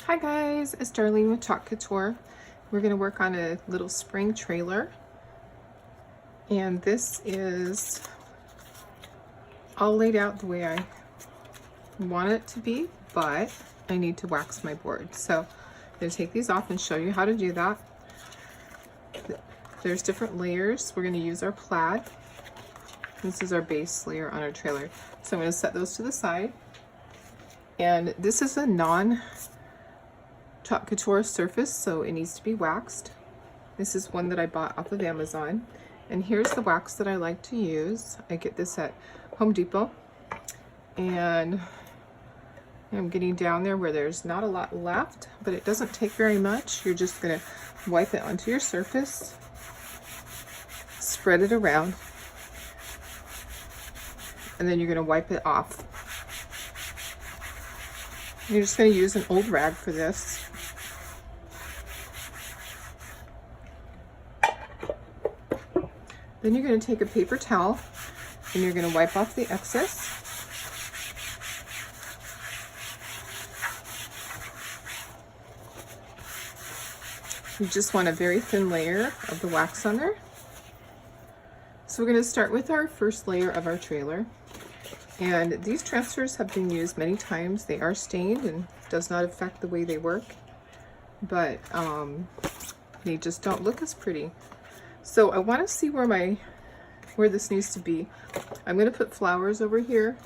Hi guys, it's Darlene with Couture. We're going to work on a little spring trailer, and this is all laid out the way I want it to be, but I need to wax my board. So I'm going to take these off and show you how to do that. There's different layers. We're going to use our plaid. This is our base layer on our trailer. So I'm going to set those to the side, and this is a Couture surface, so it needs to be waxed. This is one that I bought off of Amazon, and here's the wax that I like to use. I get this at Home Depot, and I'm getting down there where there's not a lot left, but it doesn't take very much. You're just going to wipe it onto your surface, spread it around, and then you're going to wipe it off. You're just going to use an old rag for this. Then you're going to take a paper towel and you're going to wipe off the excess. You just want a very thin layer of the wax on there. So we're going to start with our first layer of our trailer. And these transfers have been used many times. They are stained and does not affect the way they work, but they just don't look as pretty. So I want to see where this needs to be. I'm going to put flowers over here.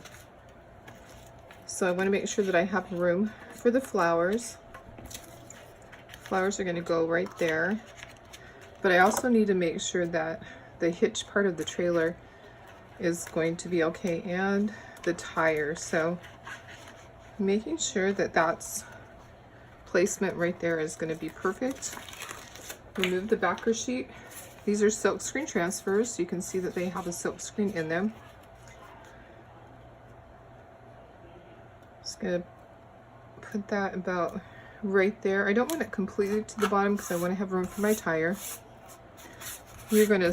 So I want to make sure that I have room for the flowers. Flowers are going to go right there. But I also need to make sure that the hitch part of the trailer is going to be okay, and the tire. So making sure that that's placement right there is going to be perfect. Remove the backer sheet. These are silk screen transfers, so you can see that they have a silk screen in them. Just gonna put that about right there. I don't want it completely to the bottom because I want to have room for my tire. You're going to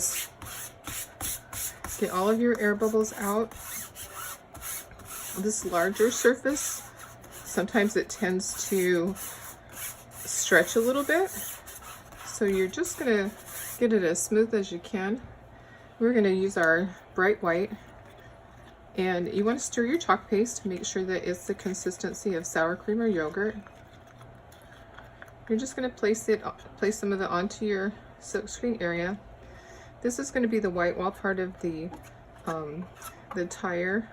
get all of your air bubbles out. This larger surface, sometimes it tends to stretch a little bit. So you're just going to get it as smooth as you can. We're going to use our bright white, and you want to stir your chalk paste to make sure that it's the consistency of sour cream or yogurt. You're just going to place some of it onto your silk screen area. This is going to be the white wall part of the tire.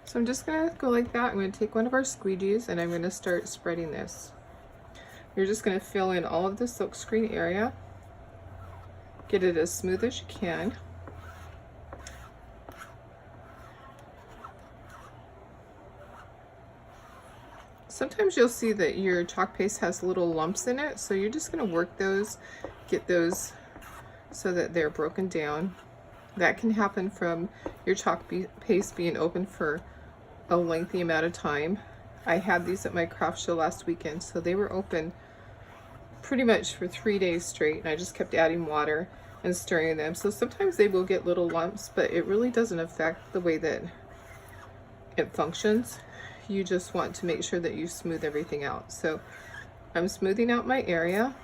So I'm just going to go like that. I'm going to take one of our squeegees and I'm going to start spreading this. You're just going to fill in all of the silk screen area. Get it as smooth as you can. Sometimes you'll see that your chalk paste has little lumps in it, so you're just going to work those, get those so that they're broken down. That can happen from your chalk paste being open for a lengthy amount of time. I had these at my craft show last weekend, so they were open pretty much for 3 days straight, and I just kept adding water and stirring them. So sometimes they will get little lumps, but it really doesn't affect the way that it functions. You just want to make sure that you smooth everything out. So I'm smoothing out my area.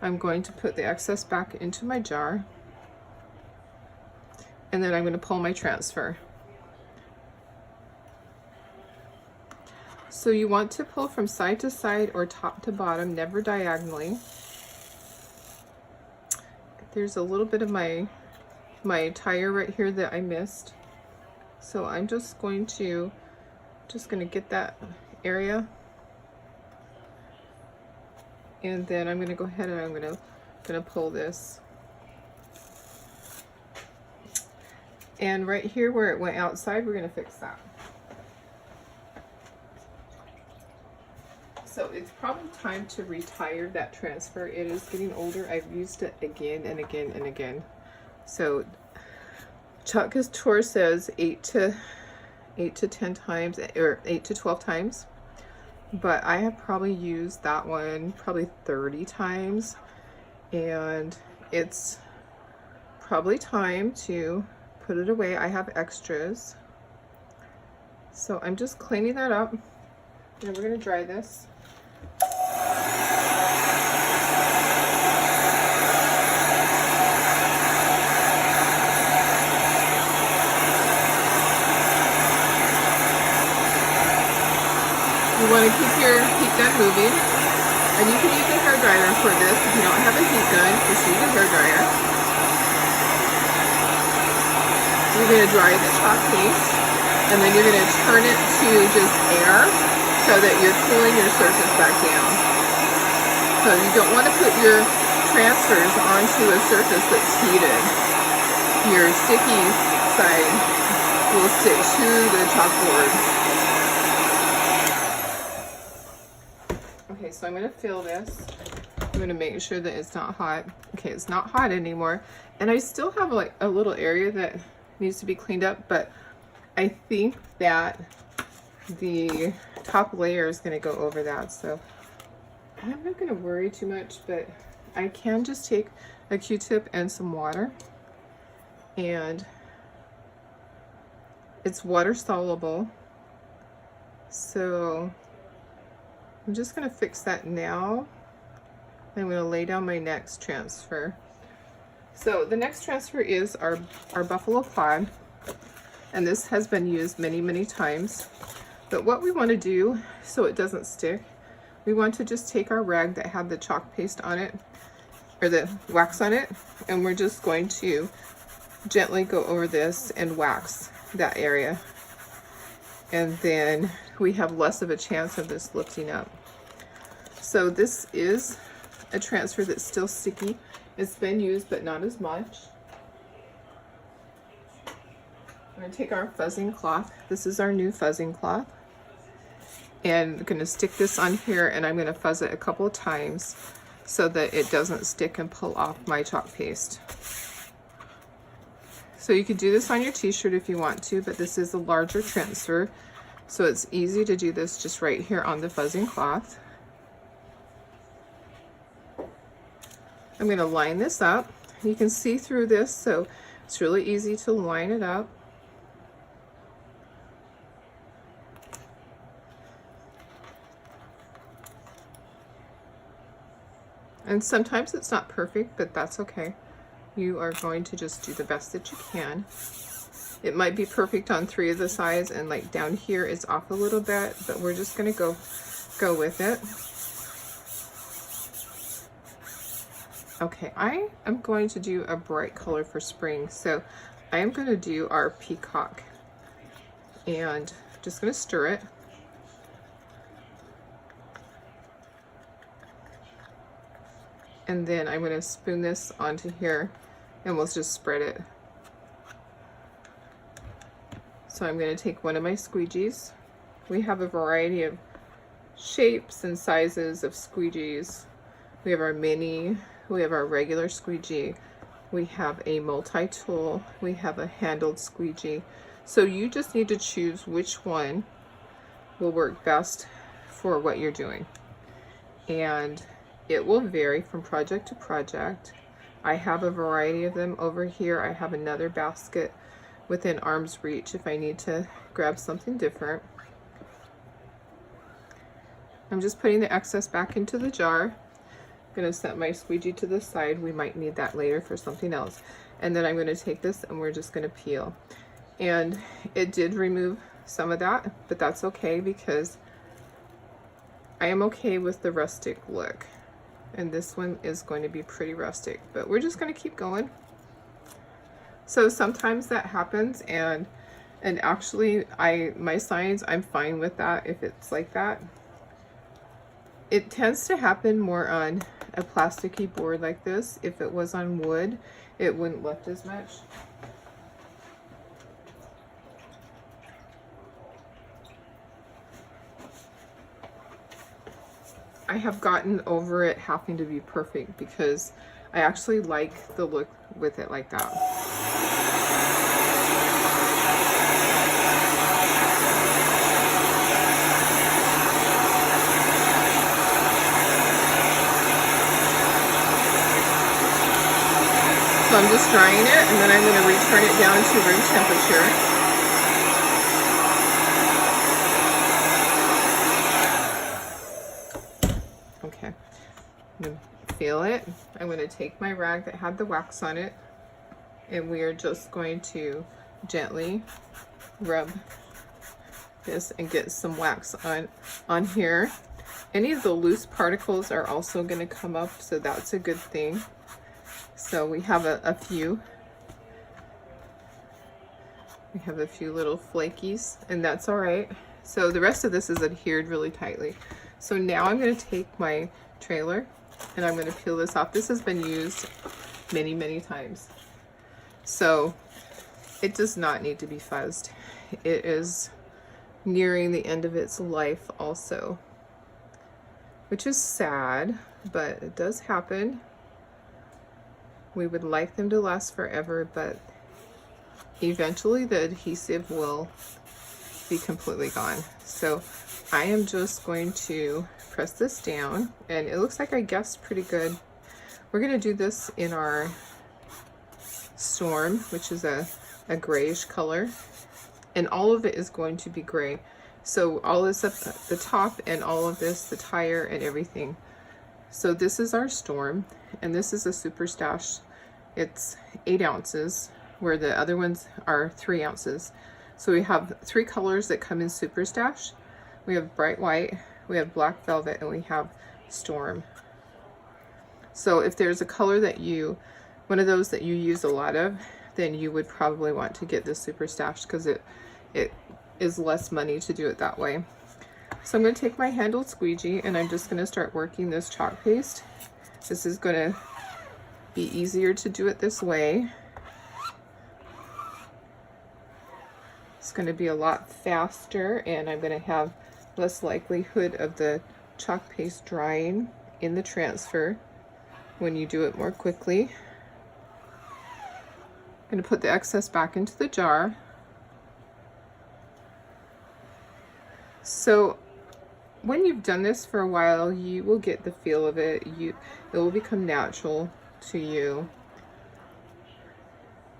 I'm going to put the excess back into my jar, and then I'm going to pull my transfer. So you want to pull from side to side or top to bottom, never diagonally. There's a little bit of my tire right here that I missed. So I'm just going to get that area. And then I'm going to go ahead and I'm going to pull this. And right here where it went outside, we're going to fix that. So it's probably time to retire that transfer. It is getting older. I've used it again and again and again. So Couture says 8 to 10 times, or 8 to 12 times. But I have probably used that one probably 30 times. And it's probably time to put it away. I have extras. So I'm just cleaning that up, and we're going to dry this. You want to keep your heat gun moving, and you can use a hair dryer for this. If you don't have a heat gun, just use a hair dryer. You're going to dry the chalk paste, and then you're going to turn it to just air so that you're cooling your surface back down. So you don't want to put your transfers onto a surface that's heated. Your sticky side will stick to the chalkboard. Okay, so I'm going to fill this. I'm going to make sure that it's not hot. Okay, it's not hot anymore. And I still have like a little area that needs to be cleaned up, but I think that the top layer is going to go over that. So I'm not going to worry too much, but I can just take a Q-tip and some water. And it's water soluble. So I'm just going to fix that now. I'm going to lay down my next transfer. So the next transfer is our buffalo plaid, and this has been used many, many times. But what we want to do so it doesn't stick, we want to just take our rag that had the chalk paste on it, or the wax on it, and we're just going to gently go over this and wax that area. And then we have less of a chance of this lifting up. So this is a transfer that's still sticky. It's been used, but not as much. I'm going to take our fuzzing cloth. This is our new fuzzing cloth. And I'm going to stick this on here, and I'm going to fuzz it a couple of times so that it doesn't stick and pull off my chalk paste. So you could do this on your t-shirt if you want to, but this is a larger transfer. So it's easy to do this just right here on the fuzzing cloth. I'm going to line this up. You can see through this, so it's really easy to line it up. And sometimes it's not perfect, but that's okay. You are going to just do the best that you can. It might be perfect on 3 of the sides, and like down here it's off a little bit, but we're just going to go with it. Okay, I am going to do a bright color for spring, so I am going to do our peacock, and just going to stir it. And then I'm going to spoon this onto here, and we'll just spread it. So I'm going to take one of my squeegees. We have a variety of shapes and sizes of squeegees. We have our mini, we have our regular squeegee, we have a multi-tool, we have a handled squeegee. So you just need to choose which one will work best for what you're doing. And it will vary from project to project. I have a variety of them over here. I have another basket within arm's reach if I need to grab something different. I'm just putting the excess back into the jar. I'm going to set my squeegee to the side. We might need that later for something else. And then I'm going to take this and we're just going to peel. And it did remove some of that, but that's okay because I am okay with the rustic look. And this one is going to be pretty rustic, but we're just going to keep going. So sometimes that happens, and actually my signs, I'm fine with that if it's like that. It tends to happen more on a plasticky board like this. If it was on wood, it wouldn't lift as much. I have gotten over it having to be perfect because I actually like the look with it like that. So I'm just drying it, and then I'm going to return it down to room temperature. feel it, I'm going to take my rag that had the wax on it, and we are just going to gently rub this and get some wax on here. Any of the loose particles are also going to come up, so that's a good thing. So we have a few. We have a few little flakies, and that's all right. So the rest of this is adhered really tightly. So now I'm going to take my trailer and I'm going to peel this off. This has been used many, many times. So it does not need to be fuzzed. It is nearing the end of its life also, which is sad, but it does happen. We would like them to last forever, but eventually the adhesive will be completely gone. So I am just going to press this down, and it looks like I guessed pretty good. We're going to do this in our Storm, which is a grayish color, and all of it is going to be gray. So all this up at the top and all of this, the tire and everything. So this is our Storm, and this is a Super Stash. It's 8 ounces, where the other ones are 3 ounces. So we have 3 colors that come in Super Stash. We have bright white, we have black velvet, and we have Storm. So if there's a color that one of those that you use a lot of, then you would probably want to get the Super Stash, because it is less money to do it that way. So I'm going to take my handled squeegee and I'm just going to start working this chalk paste. This is going to be easier to do it this way. It's going to be a lot faster, and I'm going to have less likelihood of the chalk paste drying in the transfer when you do it more quickly. I'm going to put the excess back into the jar. So when you've done this for a while, you will get the feel of it. It will become natural to you.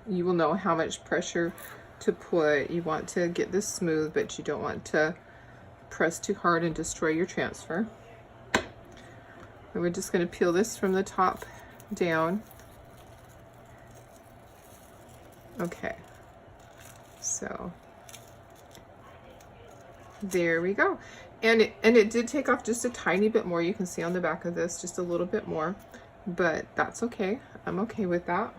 You will know how much pressure to put. You want to get this smooth, but you don't want to press too hard and destroy your transfer. And we're just going to peel this from the top down. Okay, so there we go. And it did take off just a tiny bit more. You can see on the back of this just a little bit more, but that's okay. I'm okay with that.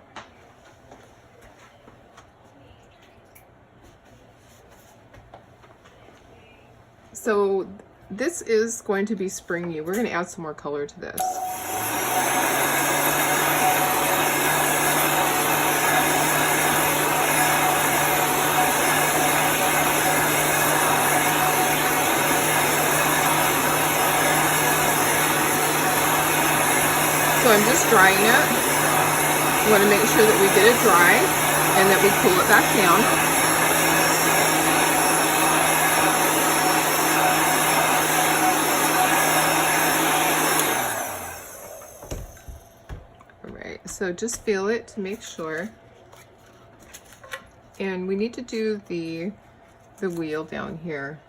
So this is going to be springy. We're going to add some more color to this. So I'm just drying it. We want to make sure that we get it dry and that we cool it back down. So just feel it to make sure. And we need to do the wheel down here.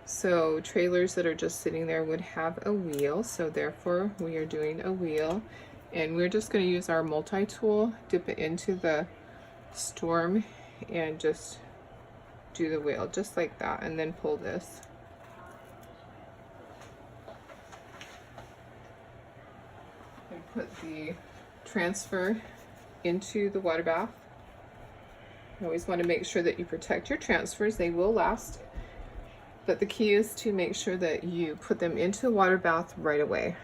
So trailers that are just sitting there would have a wheel, so therefore we are doing a wheel. And we're just going to use our multi-tool, dip it into the Storm, and just do the wheel just like that, and then pull this. Put the transfer into the water bath. You always want to make sure that you protect your transfers. They will last, but the key is to make sure that you put them into the water bath right away.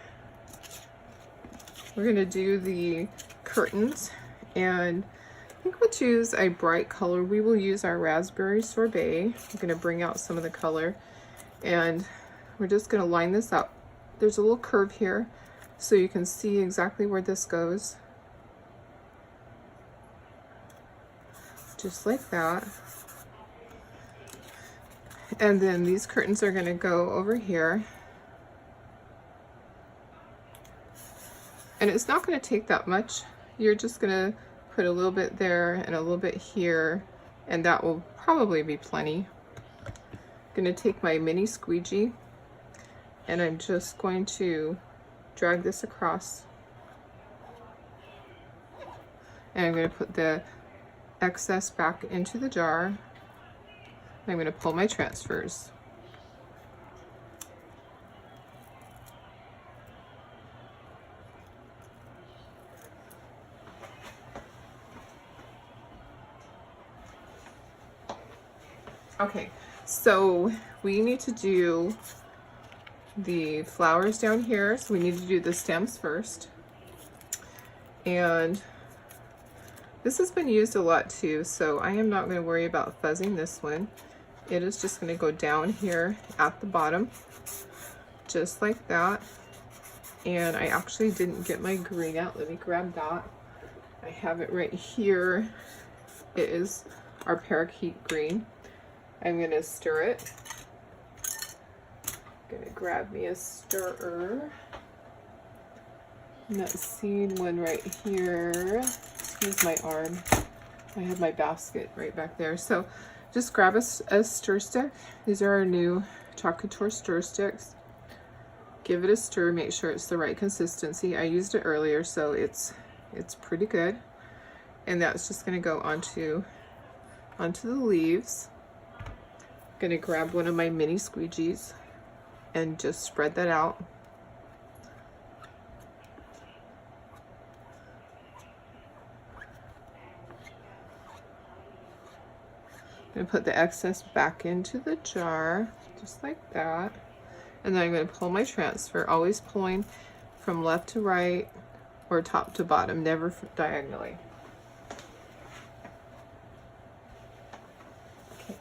We're going to do the curtains, and I think we'll choose a bright color. We will use our raspberry sorbet. I'm going to bring out some of the color, and we're just going to line this up. There's a little curve here, so you can see exactly where this goes. Just like that. And then these curtains are going to go over here. And it's not going to take that much. You're just going to put a little bit there and a little bit here, and that will probably be plenty. I'm going to take my mini squeegee, and I'm just going to drag this across. And I'm going to put the excess back into the jar. I'm going to pull my transfers. Okay, so we need to do the flowers down here. So we need to do the stems first. And this has been used a lot too, so I am not going to worry about fuzzing this one. It is just going to go down here at the bottom, just like that. And I actually didn't get my green out. Let me grab that. I have it right here. It is our parakeet green. I'm going to stir it. I'm going to grab me a stirrer. And that seed one right here. Excuse my arm. I have my basket right back there. So just grab a stir stick. These are our new Chalkin With Dar stir sticks. Give it a stir, make sure it's the right consistency. I used it earlier, so it's pretty good. And that's just going to go onto the leaves. I'm going to grab one of my mini squeegees and just spread that out. I'm going to put the excess back into the jar, just like that. And then I'm going to pull my transfer, always pulling from left to right or top to bottom, never diagonally. Okay,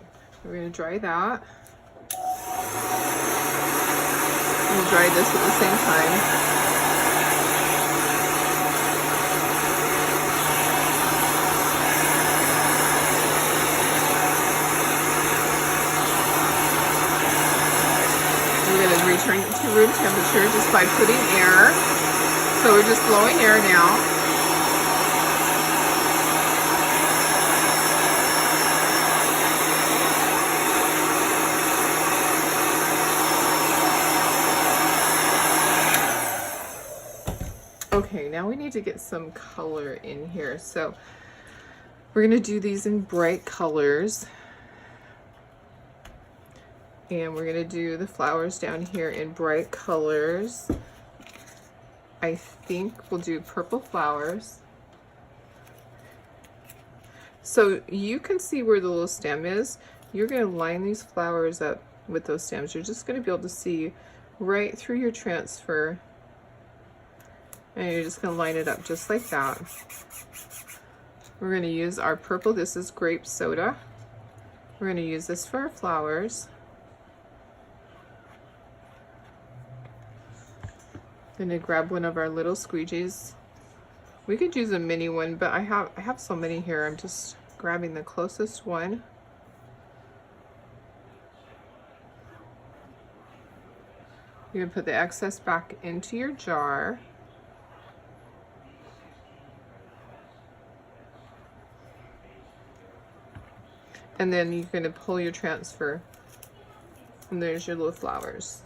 we're going to dry that. I'm going to dry this at the same time. Return it to room temperature just by putting air. So we're just blowing air now. Okay, now we need to get some color in here. So we're going to do these in bright colors. And we're going to do the flowers down here in bright colors. I think we'll do purple flowers. So you can see where the little stem is. You're going to line these flowers up with those stems. You're just going to be able to see right through your transfer. And you're just going to line it up just like that. We're going to use our purple. This is grape soda. We're going to use this for our flowers. I'm going to grab one of our little squeegees. We could use a mini one, but I have so many here. I'm just grabbing the closest one. You're going to put the excess back into your jar. And then you're going to pull your transfer. And there's your little flowers.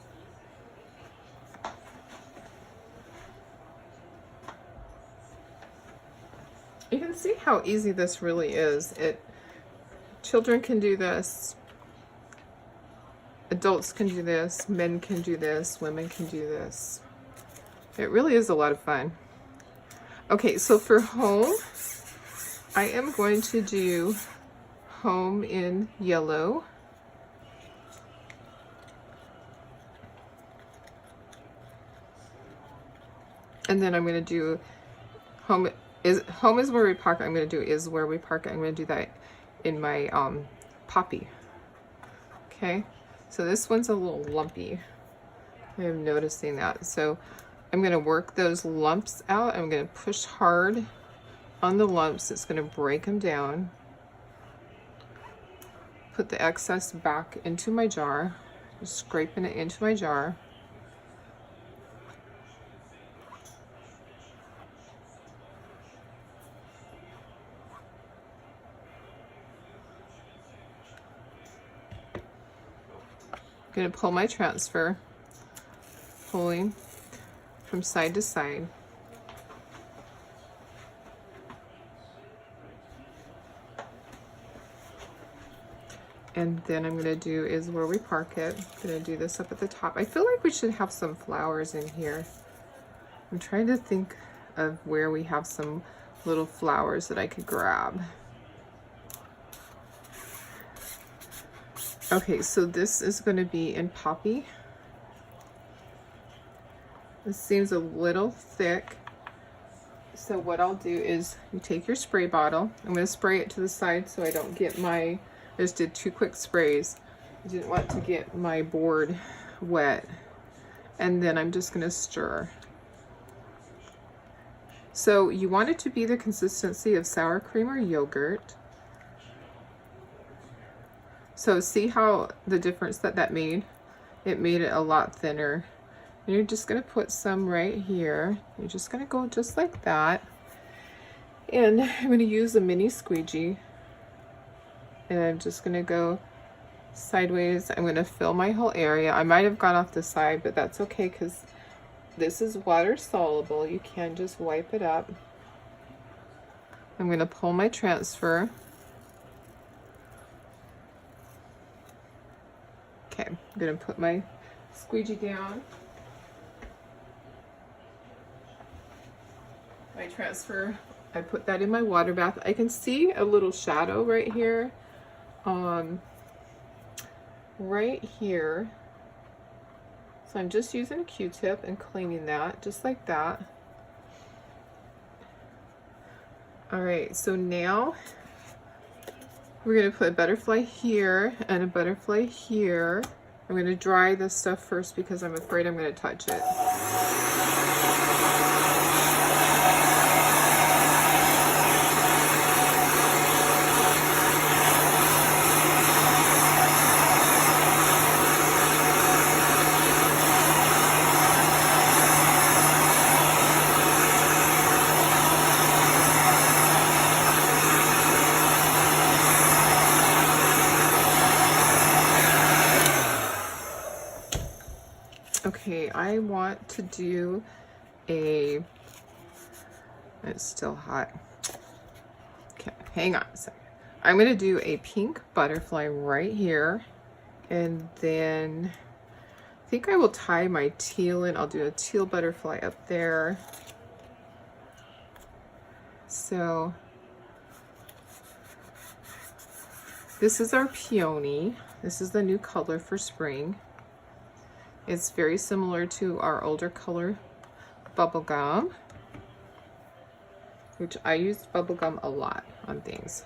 You can see how easy this really is. Children can do this, adults can do this, men can do this, women can do this. It really is a lot of fun. Okay, so for home, I am going to do home in yellow. And then I'm going to do home is where we park. I'm going to do is where we park. I'm going to do that in my poppy. Okay, so this one's a little lumpy. I'm noticing that. So I'm going to work those lumps out. I'm going to push hard on the lumps. It's going to break them down. Put the excess back into my jar. Just scraping it into my jar. I'm going to pull my transfer, pulling. from side to side. And then I'm gonna do is where we park it. I'm gonna do this up at the top. I feel like we should have some flowers in here. I'm trying to think of where we have some little flowers that I could grab. Okay, so this is gonna be in Poppy. This seems a little thick. So what I'll do is you take your spray bottle. I'm gonna spray it to the side so I don't get my, I just did 2 quick sprays. I didn't want to get my board wet. And then I'm just gonna stir. So you want it to be the consistency of sour cream or yogurt. So see how the difference that made? It made it a lot thinner. And you're just gonna put some right here. You're just gonna go just like that. And I'm gonna use a mini squeegee. And I'm just gonna go sideways. I'm gonna fill my whole area. I might have gone off the side, but that's okay because this is water soluble. You can just wipe it up. I'm gonna pull my transfer. Okay, I'm gonna put my squeegee down. My transfer, I put that in my water bath. I can see a little shadow right here. Right here. So I'm just using a Q-tip and cleaning that, just like that. All right, so now we're gonna put a butterfly here and a butterfly here. I'm gonna dry this stuff first because I'm afraid I'm gonna touch it. Okay, I want to do a, it's still hot. Okay, hang on a second. I'm gonna do a pink butterfly right here. And then I think I will tie my teal in. I'll do a teal butterfly up there. So this is our peony. This is the new color for spring. It's very similar to our older color, bubblegum, which I used bubblegum a lot on things.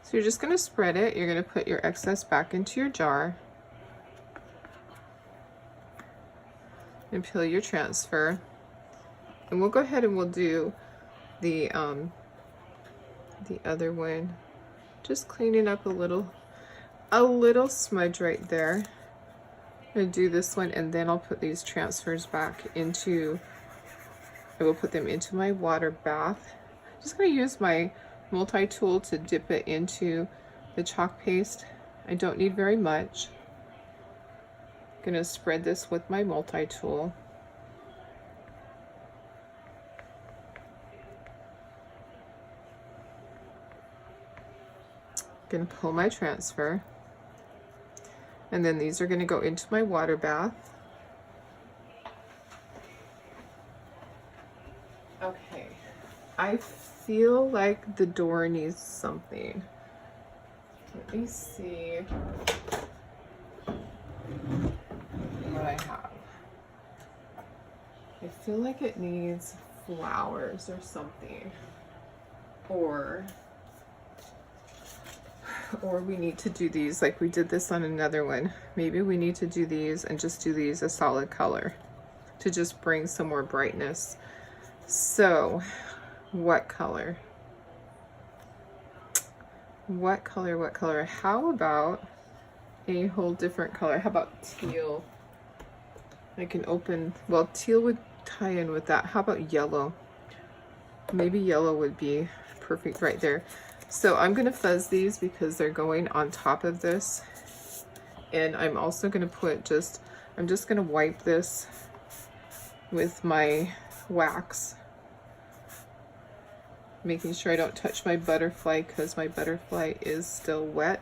So you're just going to spread it. You're going to put your excess back into your jar and peel your transfer. And we'll go ahead and we'll do the other one. Just cleaning up a little smudge right there. I'm gonna do this one and then I'll put these transfers back into, I will put them into my water bath. I'm just gonna use my multi-tool to dip it into the chalk paste. I don't need very much. I'm gonna spread this with my multi-tool. Gonna pull my transfer, and then these are gonna go into my water bath. Okay, I feel like the door needs something. Let me see what I have. I feel like it needs flowers or something, or we need to do these like we did this on another one. Maybe we need to do these and just do these a solid color to just bring some more brightness. So what color? What color? What color? How about a whole different color? How about teal? I can open, well, teal would tie in with that. How about yellow? Maybe yellow would be perfect right there. So I'm gonna fuzz these because they're going on top of this. And I'm also going to put I'm just going to wipe this with my wax, making sure I don't touch my butterfly because my butterfly is still wet.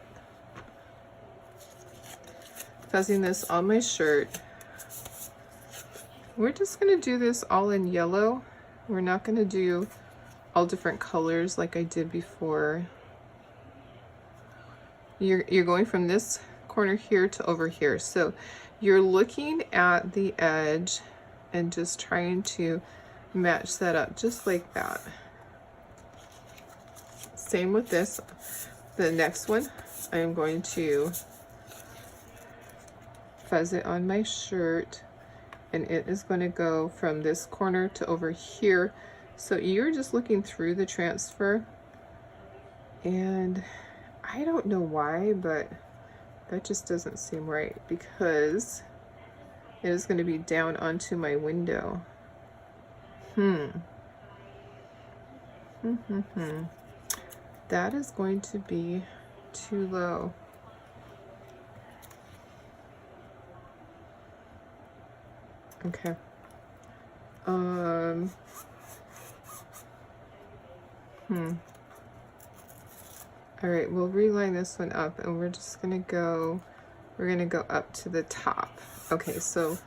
Fuzzing this on my shirt. We're just going to do this all in yellow. We're not going to do all different colors like I did before. You're going from this corner here to over here. So you're looking at the edge and just trying to match that up just like that. Same with this. The next one, I'm going to fuzz it on my shirt, and it is going to go from this corner to over here. So you're just looking through the transfer, and I don't know why, but that just doesn't seem right because it is going to be down onto my window. That is going to be too low. Okay. All right, we'll reline this one up, and we're just gonna go, up to the top. Okay, so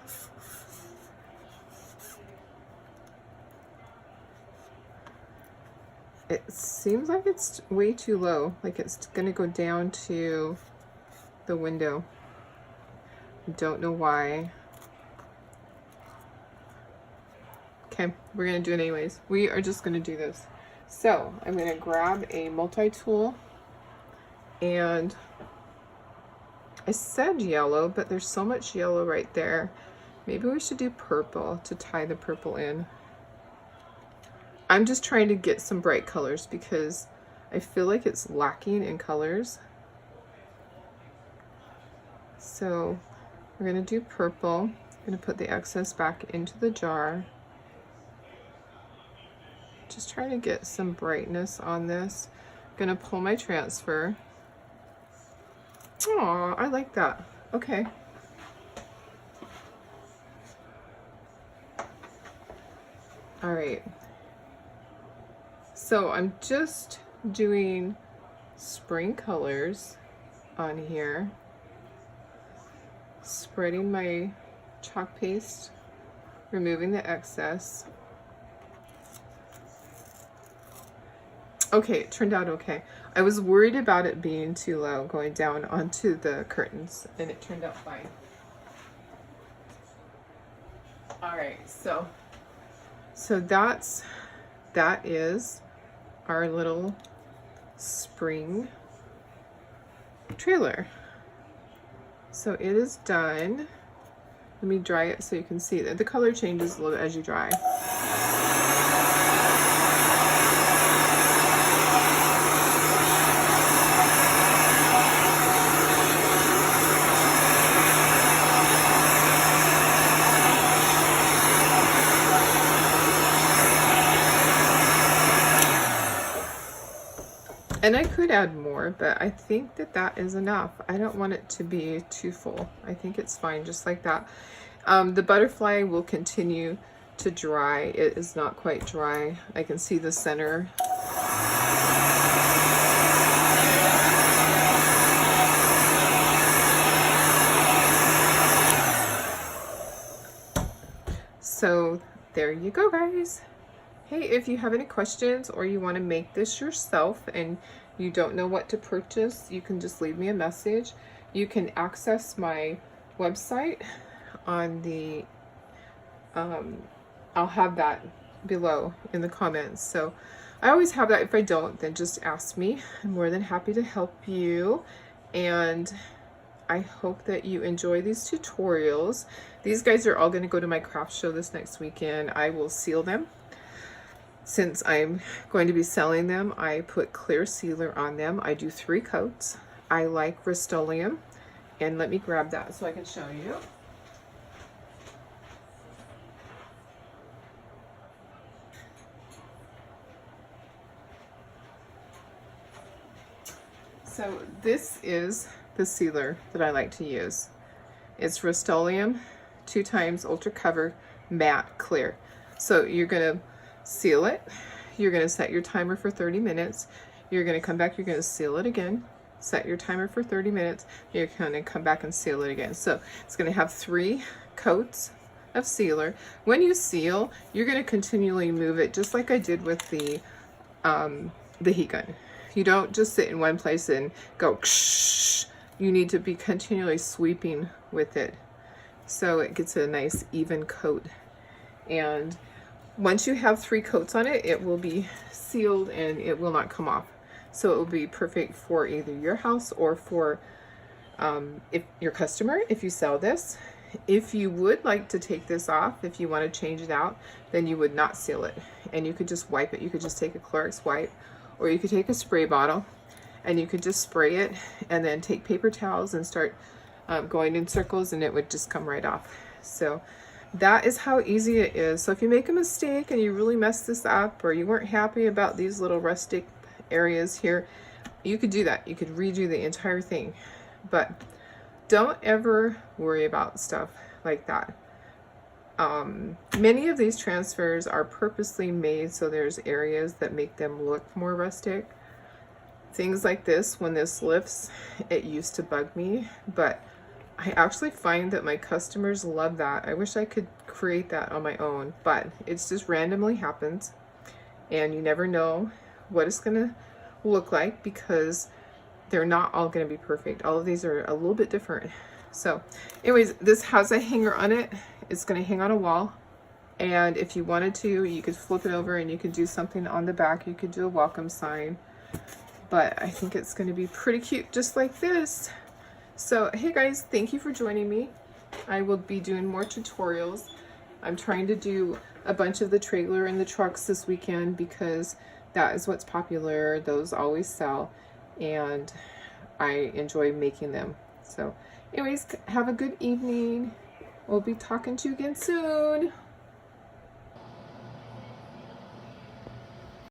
it seems like it's way too low, like it's gonna go down to the window. Don't know why. Okay, we're gonna do it anyways. We are just gonna do this. So I'm gonna grab a multi-tool, and I said yellow, but there's so much yellow right there. Maybe we should do purple to tie the purple in. I'm just trying to get some bright colors because I feel like it's lacking in colors. So we're gonna do purple. I'm gonna put the excess back into the jar. Just trying to get some brightness on this. I'm gonna pull my transfer. Oh, I like that. Okay. All right. So I'm just doing spring colors on here. Spreading my chalk paste, removing the excess. Okay, it turned out okay. I was worried about it being too low going down onto the curtains, and it turned out fine. All right, so that is our little spring trailer. So it is done. Let me dry it so you can see that the color changes a little bit as you dry. And I could add more, but I think that that is enough. I don't want it to be too full. I think it's fine just like that. The butterfly will continue to dry. It is not quite dry. I can see the center. So there you go, guys. Hey, if you have any questions or you want to make this yourself and you don't know what to purchase, you can just leave me a message. You can access my website on the, I'll have that below in the comments. So I always have that. If I don't, then just ask me. I'm more than happy to help you. And I hope that you enjoy these tutorials. These guys are all going to go to my craft show this next weekend. I will seal them. Since I'm going to be selling them, I put clear sealer on them. I do 3 coats. I like Rust-Oleum. And let me grab that so I can show you. So this is the sealer that I like to use. It's Rust-Oleum 2x Ultra Cover Matte Clear. So you're gonna seal it, you're gonna set your timer for 30 minutes, you're gonna come back, you're gonna seal it again, set your timer for 30 minutes, you're gonna come back and seal it again. So it's gonna have 3 coats of sealer. When you seal, you're gonna continually move it just like I did with the heat gun. You don't just sit in one place and go ksh. You need to be continually sweeping with it so it gets a nice even coat. And once you have 3 coats on it, it will be sealed and it will not come off. So it will be perfect for either your house or for if your customer, if you sell this. If you would like to take this off, if you want to change it out, then you would not seal it. And you could just wipe it. You could just take a Clorox wipe, or you could take a spray bottle and you could just spray it and then take paper towels and start going in circles, and it would just come right off. So that is how easy it is. So if you make a mistake and you really mess this up, or you weren't happy about these little rustic areas here, you could do that. You could redo the entire thing. But don't ever worry about stuff like that. Many of these transfers are purposely made so there's areas that make them look more rustic. Things like this, when this lifts, it used to bug me, but I actually find that my customers love that. I wish I could create that on my own, but it's just randomly happens, and you never know what it's gonna look like because they're not all gonna be perfect. All of these are a little bit different. So anyways, this has a hanger on it. It's gonna hang on a wall, and if you wanted to, you could flip it over and you could do something on the back. You could do a welcome sign, but I think it's gonna be pretty cute just like this. So hey guys, thank you for joining me. I will be doing more tutorials. I'm trying to do a bunch of the trailer and the trucks this weekend because that is what's popular. Those always sell, and I enjoy making them. So anyways, have a good evening. We'll be talking to you again soon.